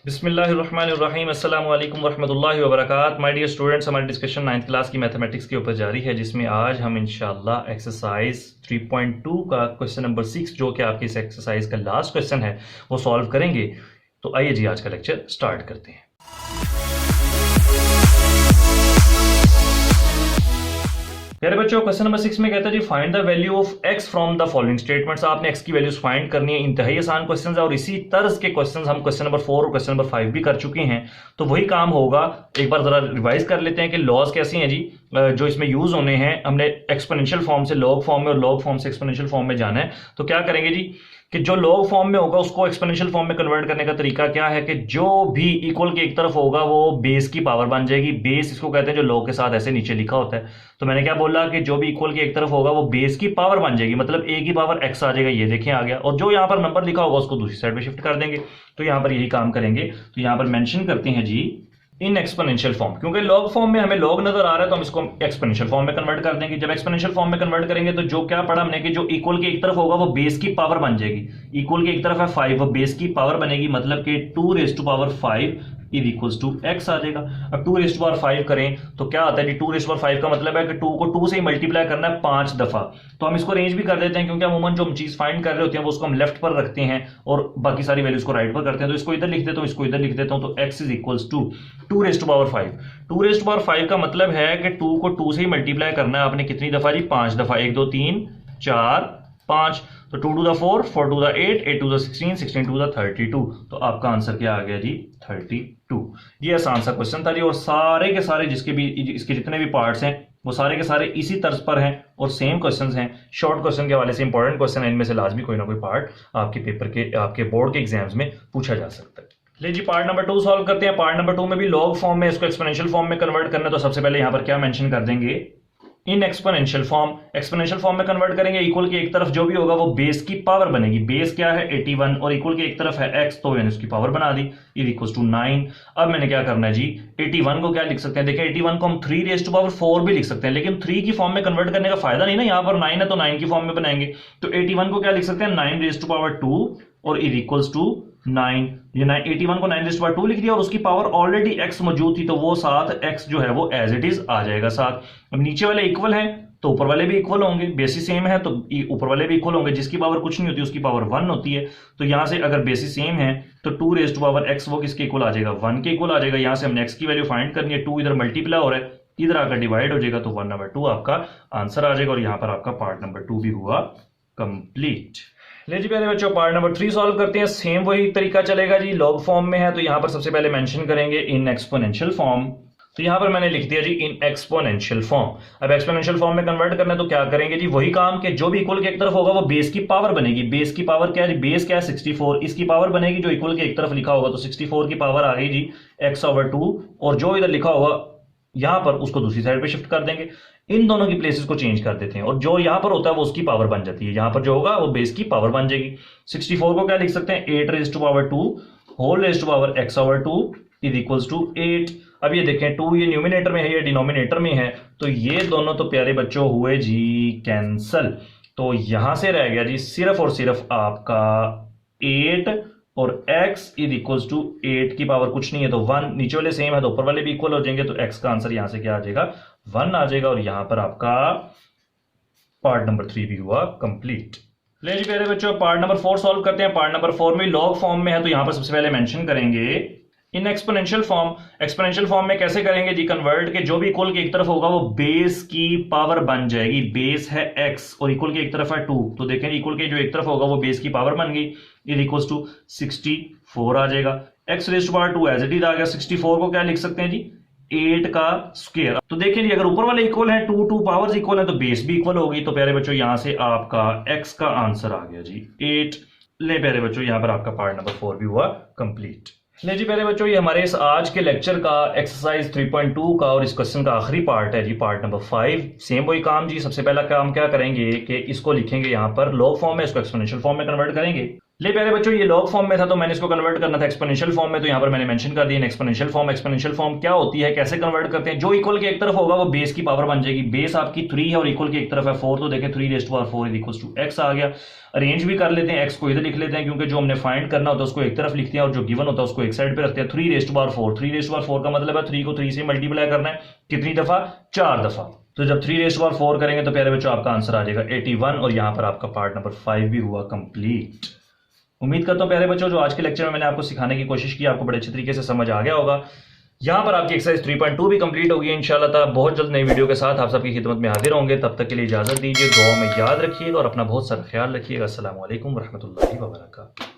बिस्मिल्लाहिर्रहमानिर्रहीम अस्सलामु अलैकुम वरहमतुल्लाहि वबरकात। माय डियर स्टूडेंट्स, हमारी डिस्कशन 9th क्लास की मैथमेटिक्स के ऊपर जारी है, जिसमें आज हम इंशाल्लाह एक्सरसाइज 3.2 का क्वेश्चन नंबर 6 जो कि आपकी इस एक्सरसाइज का लास्ट क्वेश्चन है वो सॉल्व करेंगे। तो आइए जी आज का लेक्चर स्टार्ट करते हैं। प्यारे बच्चों, क्वेश्चन नंबर 6 में कहता है जी find the value of x from the following statements. आपने x की वैल्यूज फाइंड करनी है। इंतहाई आसान क्वेश्चन है और इसी तर्ज के क्वेश्चन हम क्वेश्चन नंबर 4 और क्वेश्चन नंबर 5 भी कर चुके हैं, तो वही काम होगा। एक बार जरा रिवाइज कर लेते हैं कि लॉज कैसी हैं जी जो इसमें यूज होने हैं। हमने एक्सपोनेंशियल फॉर्म से लॉग फॉर्म में और लॉग फॉर्म से एक्सपोनेंशियल फॉर्म में जाना है। तो क्या करेंगे जी कि जो लॉग फॉर्म में होगा उसको एक्सपोनेंशियल फॉर्म में कन्वर्ट करने का तरीका क्या है कि जो भी इक्वल के एक तरफ होगा वो बेस की पावर बन जाएगी। बेस इसको कहते हैं जो लॉग के साथ ऐसे नीचे लिखा होता है। तो मैंने क्या बोला कि जो भी इक्वल के एक तरफ होगा वो बेस की पावर बन जाएगी, मतलब a की पावर x आ जाएगा। ये देखें आ गया। और जो यहाँ पर नंबर लिखा होगा उसको दूसरी साइड पे शिफ्ट कर देंगे। तो यहाँ पर यही काम करेंगे। तो यहाँ पर मेंशन करते हैं जी इन एक्सपोनेंशियल फॉर्म, क्योंकि लॉग फॉर्म में हमें लॉग नजर आ रहा है तो हम इसको एक्सपोनेंशियल फॉर्म में कन्वर्ट कर देंगे। जब एक्सपोनेंशियल फॉर्म में कन्वर्ट करेंगे तो जो क्या पढ़ा हमने कि जो इक्वल के एक तरफ होगा वो बेस की पावर बन जाएगी। इक्वल के एक तरफ है 5, वो बेस की पावर बनेगी, मतलब कि 2 raised to power 5 is equals to x आ जाएगा। अब 2 raised to power 5 करें तो क्या आता है जी 2 raised to power 5 का मतलब है कि 2 को 2 से ही मल्टीप्लाई करना है 5 दफा। तो हम इसको रेंज भी कर देते हैं, क्योंकि अमूमन जो हम चीज फाइंड कर रहे होते हैं वो उसको हम लेफ्ट पर रखते हैं और बाकी सारी वैल्यूज को राइट पर करते हैं। तो इसको इधर लिख देता हूं, इसको इधर लिख देता हूं। तो x is equals to 2 raised to power 5। 2 raised to power 5 का मतलब है कि 2 को 2 से ही मल्टीप्लाई करना है आपने कितनी दफा जी 5 दफा। 1 2 3 4 5। तो 2 to the 4, 4 to the 8, 8 to the 16, 16 to the 32। तो आपका आंसर क्या आ गया जी 32। ये आसान सा क्वेश्चन था जी। और सारे के सारे जिसके भी इसके जितने भी पार्ट्स हैं वो सारे के सारे इसी तर्ज पर हैं और सेम क्वेश्चंस हैं। शॉर्ट क्वेश्चन के हवाले से इंपॉर्टेंट क्वेश्चन है, इनमें से लाजमी कोई ना कोई पार्ट आपके पेपर के आपके बोर्ड के एग्जाम्स में पूछा जा सकता है। ले जी पार्ट नंबर 2 सॉल्व करते हैं। पार्ट नंबर 2 में भी लॉग फॉर्म में इसको एक्सपोनेंशियल फॉर्म में कन्वर्ट करना है। तो सबसे पहले यहां पर क्या मेंशन कर देंगे in exponential form. Exponential form में कन्वर्ट करेंगे। इक्वल के एक तरफ जो भी होगा वो बेस की पावर बनेगी। बेस क्या है 81 और इक्वल के एक तरफ है x, तो मैंने उसकी पावर बना दी इज इक्वल्स टू 9। अब मैंने क्या करना है जी 81 को क्या लिख सकते हैं, देखिए 81 को हम 3 raised to power 4 भी लिख सकते हैं, लेकिन 3 की फॉर्म में कन्वर्ट करने का फायदा नहीं ना। यहाँ पर 9 है तो 9 की फॉर्म में बनाएंगे। तो 81 को क्या लिख सकते हैं 9 raised to power 2 और इज इक्वल्स टू 9। ये 81 को 9 raised to power 2 लिख दिया और उसकी पावर ऑलरेडी x मौजूद थी, तो वो साथ x जो है वो एज इट इज आ जाएगा साथ। अब नीचे वाले इक्वल हैं तो ऊपर वाले भी इक्वल होंगे। बेसिस सेम है तो ऊपर वाले भी इक्वल होंगे। जिसकी पावर कुछ नहीं होती उसकी पावर 1 होती है। तो यहां से अगर बेसिस सेम है तो 2 raised to power x वो किसके इक्वल आ जाएगा 1 के इक्वल आ जाएगा। यहां से हमने x की वैल्यू फाइंड करनी है। 2 इधर मल्टीप्लाई हो रहा है, इधर आकर डिवाइड हो जाएगा, तो 1/2 आपका आंसर आ जाएगा। और यहां पर आपका पार्ट नंबर 2 भी हुआ कंप्लीट। ले जी प्यारे बच्चों पार्ट नंबर 3 सॉल्व करते हैं। सेम वही तरीका चलेगा जी। लॉग फॉर्म में है तो यहां पर सबसे पहले मेंशन करेंगे इन एक्सपोनेंशियल फॉर्म। तो यहां पर मैंने लिख दिया जी इन एक्सपोनेंशियल फॉर्म। अब एक्सपोनेंशियल फॉर्म में कन्वर्ट करना है तो क्या करेंगे जी वही काम कि जो भी इक्वल के एक तरफ होगा वो बेस की पावर बनेगी। बेस की पावर क्या है जी, बेस क्या है 64, इसकी पावर बनेगी जो इक्वल के एक तरफ लिखा होगा। तो 64 की पावर आ गई जी x/2 और जो इधर लिखा होगा यहां पर उसको दूसरी साइड पे शिफ्ट कर देंगे। इन दोनों की प्लेसेस को चेंज कर देते हैं और जो यहां पर होता है वो उसकी पावर बन जाती है। यहां पर जो होगा वो बेस की पावर बन जाएगी। 64 को क्या लिख सकते हैं 8 raised to power 2 whole raised to power x/2 is equals to 8। अब ये देखें 2 ये न्यूमिनेटर में है, ये डिनोमिनेटर में है, तो ये दोनों तो प्यारे बच्चों हुए जी कैंसल। तो यहां से रह गया जी सिर्फ और सिर्फ आपका 8 और x इज इक्वल्स टू 8 की पावर कुछ नहीं है तो 1। नीचे वाले सेम है तो ऊपर वाले भी इक्वल हो जाएंगे, तो x का आंसर यहां से क्या आ जाएगा 1 आ जाएगा। और यहां पर आपका पार्ट नंबर 3 भी हुआ कंप्लीट। ले जी प्यारे बच्चों पार्ट नंबर 4 सॉल्व करते हैं। पार्ट नंबर 4 में लॉग फॉर्म में है तो यहां पर सबसे पहले मेंशन करेंगे in exponential form. Exponential form में कैसे करेंगे जी कन्वर्ट के जो भी इक्वल के एक तरफ होगा वो बेस की पावर बन जाएगी। बेस है x और इक्वल के एक तरफ है 2, तो देखें इक्वल के जो एक तरफ होगा वो बेस की पावर बन गई इज इक्वल्स टू 64 आ जाएगा। x raised to power 2 as it is आ गया। 64 को क्या लिख सकते हैं जी 8 का स्क्वायर। तो देखिए जी अगर ऊपर वाले इक्वल है 2 पावर्स इक्वल है तो बेस भी इक्वल होगी। तो प्यारे बच्चों यहां से आपका x का आंसर आ गया जी 8। ले प्यारे बच्चों यहां पर आपका पार्ट नंबर 4 भी हुआ कंप्लीट। ले जी प्यारे बच्चों ये हमारे इस आज के लेक्चर का एक्सरसाइज 3.2 का और इस क्वेश्चन का आखिरी पार्ट है जी पार्ट नंबर 5। सेम वही काम जी। सबसे पहला काम क्या करेंगे कि इसको लिखेंगे यहाँ पर लॉग फॉर्म में, इसको एक्सपोनेंशियल फॉर्म में कन्वर्ट करेंगे। ले प्यारे बच्चों, ये लॉग फॉर्म में था तो मैंने इसको कन्वर्ट करना था एक्सपोनेंशियल फॉर्म में, तो यहाँ पर मैंने मेंशन कर दिया एक्सपोनेंशियल फॉर्म। एक्सपोनेंशियल फॉर्म क्या होती है, कैसे कन्वर्ट करते हैं? जो इक्वल के एक तरफ होगा वो बेस की पावर बन जाएगी। बेस आपकी 3 है और इक्वल की एक तरफ है 4, तो देखें 3 raise to power 4 equals to x आ गया। अरेंज भी कर लेते हैं, x को इधर लिख लेते हैं क्योंकि जो हमने फाइंड करना होता है उसको एक तरफ लिखते हैं और जो गिवन होता है उसको एक साइड पे रखते हैं। 3 raise to power 4, 3 raise to power 4 का मतलब है 3 को 3 से मल्टीप्लाई करना है। कितनी दफा? 4 दफा। तो जब 3 रेज़ टू पावर 4 करेंगे तो प्यारे बच्चों आपका आंसर आ जाएगा 81, और यहां पर आपका पार्ट नंबर 5 भी हुआ कंप्लीट। उम्मीद करता हूं प्यारे बच्चों जो आज के लेक्चर में मैंने आपको सिखाने की कोशिश की आपको बड़े अच्छे तरीके से समझ आ गया होगा। यहां पर आपकी एक्सरसाइज 3.2 भी कंप्लीट होगी इंशाल्लाह ताला। बहुत जल्द नई वीडियो के साथ आप सबकी खिदमत में हाजिर होंगे। तब तक के लिए इजाजत दीजिए, दुआ में याद रखिएगा और अपना बहुत सारा ख्याल रखिएगा। अस्सलाम वालेकुम वरहमतुल्लाहि वबरकातुहू।